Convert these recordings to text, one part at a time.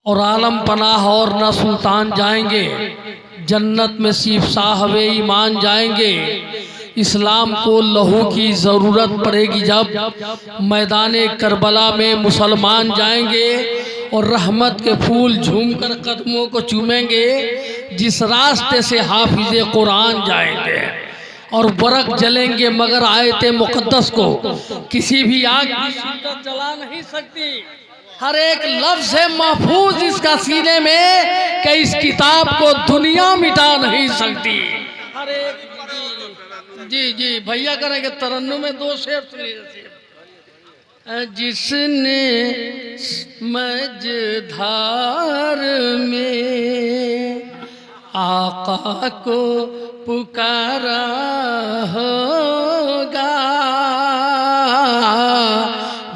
और आलम पनाह और न सुल्तान जाएंगे, जन्नत में सिर्फ साहब ईमान जाएंगे। इस्लाम को लहू की ज़रूरत पड़ेगी जब मैदाने करबला में मुसलमान जाएंगे और रहमत के फूल झूमकर कदमों को चूमेंगे। जिस रास्ते से हाफिज़े कुरान जाएंगे और बरक जलेंगे मगर आयते मुक़द्दस को किसी भी आग की शिद्दत जला नहीं सकती। हर एक लफ्ज़ है महफूज इसका सीने में कि इस किताब को दुनिया मिटा नहीं सकती। हर एक जी भैया करेंगे तरन्नुम में दो शेर सुनिए। जिसने मझधार में आका को पुकारा होगा,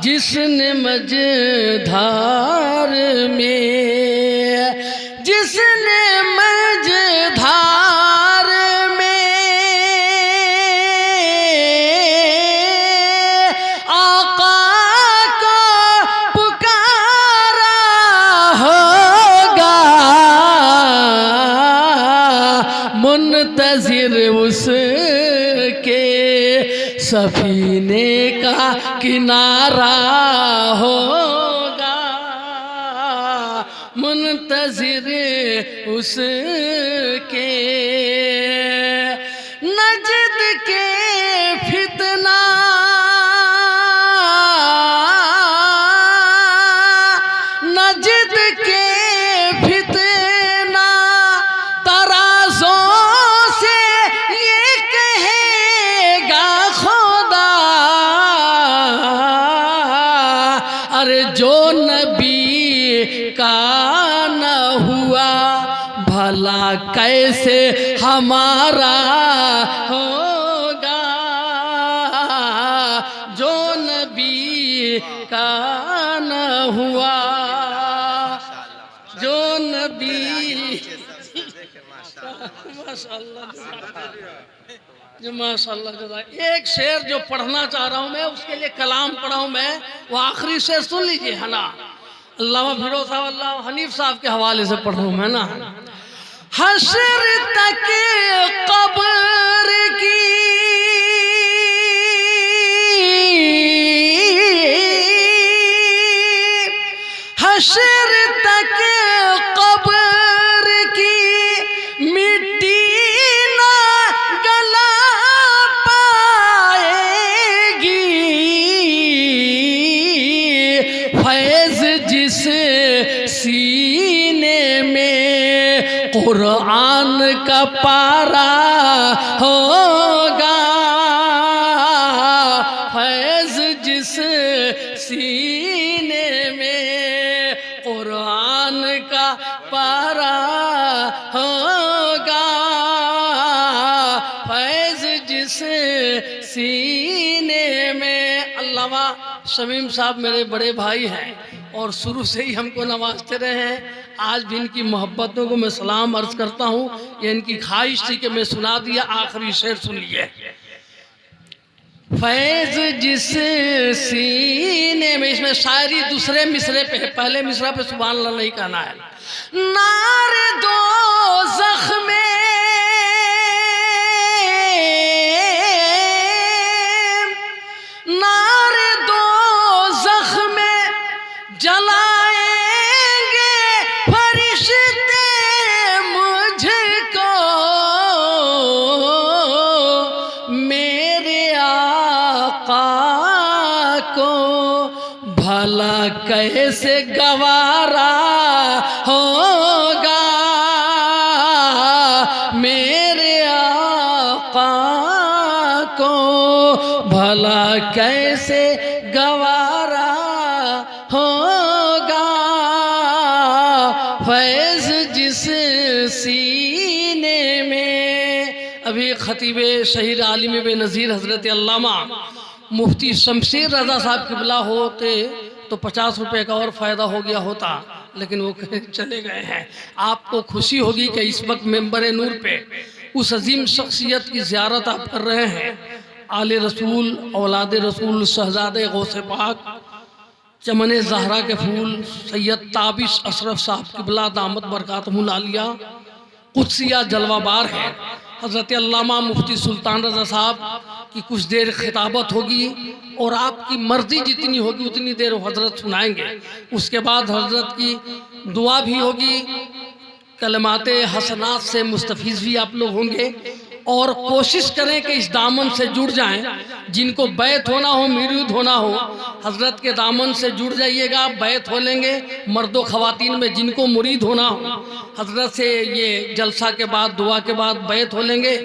जिसने मझधार में, जिसने मझधार में आका को पुकारा होगा, मुंतज़िर उसके सफीने का किनारा होगा, मुंतज़िर उसके नजद के फितना, नजद के फितना तराजों से ये कहेगा खुदा। अरे जो नबी का न हुआ भला कैसे हमारा होगा, जो नबी का न हुआ, जो नबी माशाअल्लाह। एक शेर जो पढ़ना चाह रहा हूँ मैं, उसके लिए कलाम पढ़ा हूँ मैं, वो आखिरी शेर सुन लीजिए है ना। अल्लामा फिरोज साहब अल्लाह हनीफ साहब के हवाले से पढ़ रहा हूँ मैं ना। हशर तक कब्र की हशर तक कब्र की मिट्टी ना गला पाएगी, फैज़ जिस सीने में कुरान का पारा होगा, फैज़ जिस सीने में कुरान का पारा होगा, फैज़ जिस सीने में। अल्लामा शमीम साहब मेरे बड़े भाई हैं और शुरू से ही हमको नवाजते रहे हैं। आज भी इनकी मोहब्बतों को मैं सलाम अर्ज करता हूँ। ये इनकी ख्वाहिश थी कि मैं सुना दिया। आखिरी शेर सुनिए। फैज़ जिस सीने में, इसमें शायरी दूसरे मिसरे पे है, पहले मिसरा पे सुभान अल्लाह नहीं कहना है। नारे दो ज़ख्मे नारे दो ज़ख्मे जलाएंगे फरिश्ते मुझको, मेरे आका को भला कैसे गवारा होगा, मेरे आका को भला कैसे गवारा होगा, फैज़ जिस सीने में। अभी खतीब शहीद आलिम बेनज़ीर हज़रत अल्लामा मुफ्ती शमशेर रज़ा साहब क़िबला होते तो 50 रुपये का और फ़ायदा हो गया होता, लेकिन वो चले गए हैं। आपको खुशी होगी कि इस वक्त मेंबर नूर पे उस अजीम शख्सियत की ज़ियारत आप कर रहे हैं। आले रसूल, औलाद रसूल, शहजादे गौसे पाक चमन जहरा के फूल सैयद ताबिश अशरफ साहब किबला दामत बरकातहुल आलिया कुदसिया जलवाबार है। हज़रत अल्लामा मुफ्ती सुल्तान रज़ा साहब की कुछ देर खिताबत होगी और आपकी मर्जी जितनी होगी उतनी देर हजरत सुनाएंगे। उसके बाद हजरत की दुआ भी होगी, कलमाते हसनात से मुस्तफीज़ भी आप लोग होंगे। और कोशिश करें कि इस दामन से जुड़ जाएं। जिनको बैत होना हो, मुरीद होना हो, हजरत के दामन से जुड़ जाइएगा, बैत हो लेंगे। मर्दों खवातीन में जिनको मुरीद होना हो, हजरत से ये जलसा के बाद दुआ के बाद बैत हो लेंगे।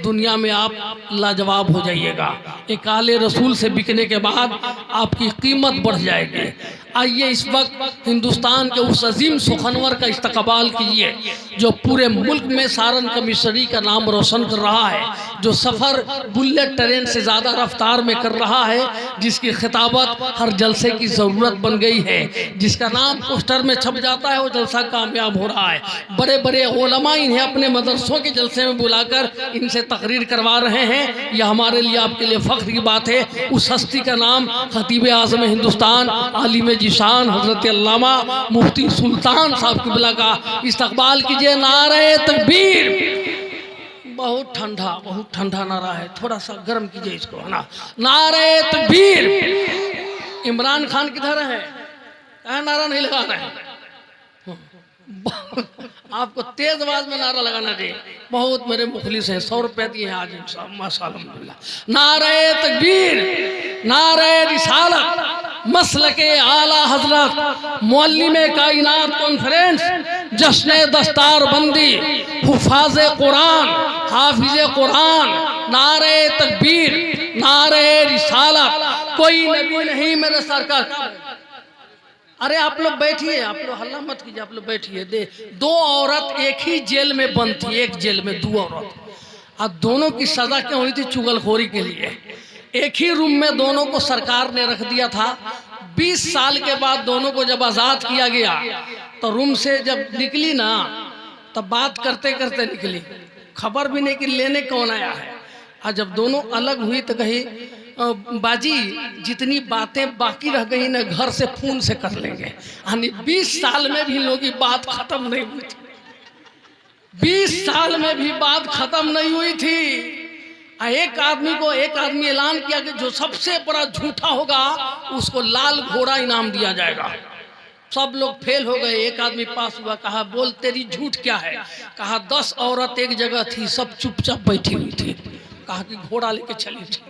दुनिया में आप लाजवाब हो जाइएगा। एक आले रसूल से बिकने के बाद आपकी कीमत बढ़ जाएगी। आइए इस वक्त हिंदुस्तान के उस अजीम सुखनवर का इस्तकबाल कीजिए जो पूरे मुल्क में सारन कमिश्नरी का नाम रोशन कर रहा है, जो सफ़र बुलेट ट्रेन से ज़्यादा रफ्तार में कर रहा है, जिसकी खिताबत हर जलसे की ज़रूरत बन गई है, जिसका नाम पोस्टर में छप जाता है, वो जलसा कामयाब हो रहा है। बड़े बड़े उलमा इन्हें अपने मदरसों के जलसे में बुलाकर इनसे तकरीर करवा रहे हैं। यह हमारे लिए, आपके लिए फ़ख्र की बात है। उस हस्ती का नाम खतीब आज़म हिंदुस्तान आलिम जिशान हज़रत अल्लामा मुफ्ती सुल्तान साहब किबला का इस्तकबाल कीजिए। नारे तकबीर। बहुत ठंडा नारा है, थोड़ा सा गर्म कीजिए इसको, है ना। नारे तकबीर। इमरान खान किधर है? नारा नहीं लगा रहे हैं। आपको तेज आवाज में नारा लगाना चाहिए। बहुत मेरे मुखलिस हैं, 100 रुपये दिए हैं आज माशाअल्लाह। नारे तकबीर, नारे रिसालत, मसलके आला हजरत, मुअल्लिमे कायनात कॉन्फ्रेंस, जश्न दस्तार बंदी, हुफाज कुरान, हाफिज कुरान। नारे तकबीर, नारे रिसालत, कोई नबी नहीं मेरे सरकार। अरे आप लोग बैठिए, आप लोग हल्ला मत कीजिए, आप लोग बैठिए। दो औरत एक ही जेल में बंद थी, एक जेल में 2 औरत। अब दोनों की सजा क्यों हुई थी? चुगलखोरी के लिए। एक ही रूम में दोनों को सरकार ने रख दिया था। 20 साल के बाद दोनों को जब आज़ाद किया गया तो रूम से जब निकली ना, तब बात करते करते निकली, खबर भी नहीं कि लेने कौन आया है। और जब दोनों अलग हुई तो कही, बाजी जितनी बातें बाकी रह गई ना, घर से फोन से कर लेंगे। यानी 20 साल में भी लोगों की बात खत्म नहीं हुई थी। 20 साल में भी बात खत्म नहीं हुई थी। एक आदमी ऐलान किया कि जो सबसे बड़ा झूठा होगा उसको लाल घोड़ा इनाम दिया जाएगा। सब लोग फेल हो गए। एक आदमी पास हुआ, कहा बोल तेरी झूठ क्या है? कहा 10 औरत एक जगह थी, सब चुपचाप बैठी हुई थी। कहा कि घोड़ा लेके चली थी।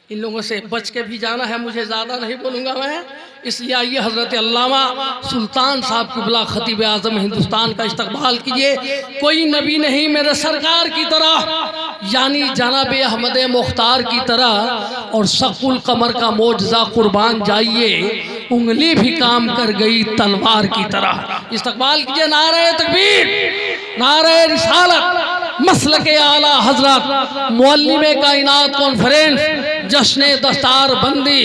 इन लोगों से बच के भी जाना है, मुझे ज़्यादा नहीं बोलूँगा मैं। इसलिए आइए हज़रत अल्लामा सुल्तान साहब किबला खतीब आज़म हिंदुस्तान का इस्तकबाल कीजिए। कोई नबी नहीं मेरे सरकार की तरह, यानी जनाब अहमद मुख्तार की तरह। और शकुल कमर का मोजज़ा कुर्बान जाइए, उंगली भी काम कर गई तलवार की तरह। इस्तकबाल कीजिए। नारे तकबीर, नारे रिसालत, मसलके आला हजरत, मुअल्लिमे कायनात कॉन्फ्रेंस, जश्न दस्तार बंदी,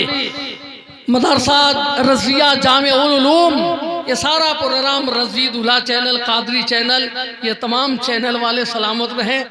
मदरसा रज़िया जामे उल उलूम। ये सारा प्रोग्राम रज़ीदुल्लाह चैनल, कादरी चैनल, ये तमाम चैनल वाले सलामत रहे।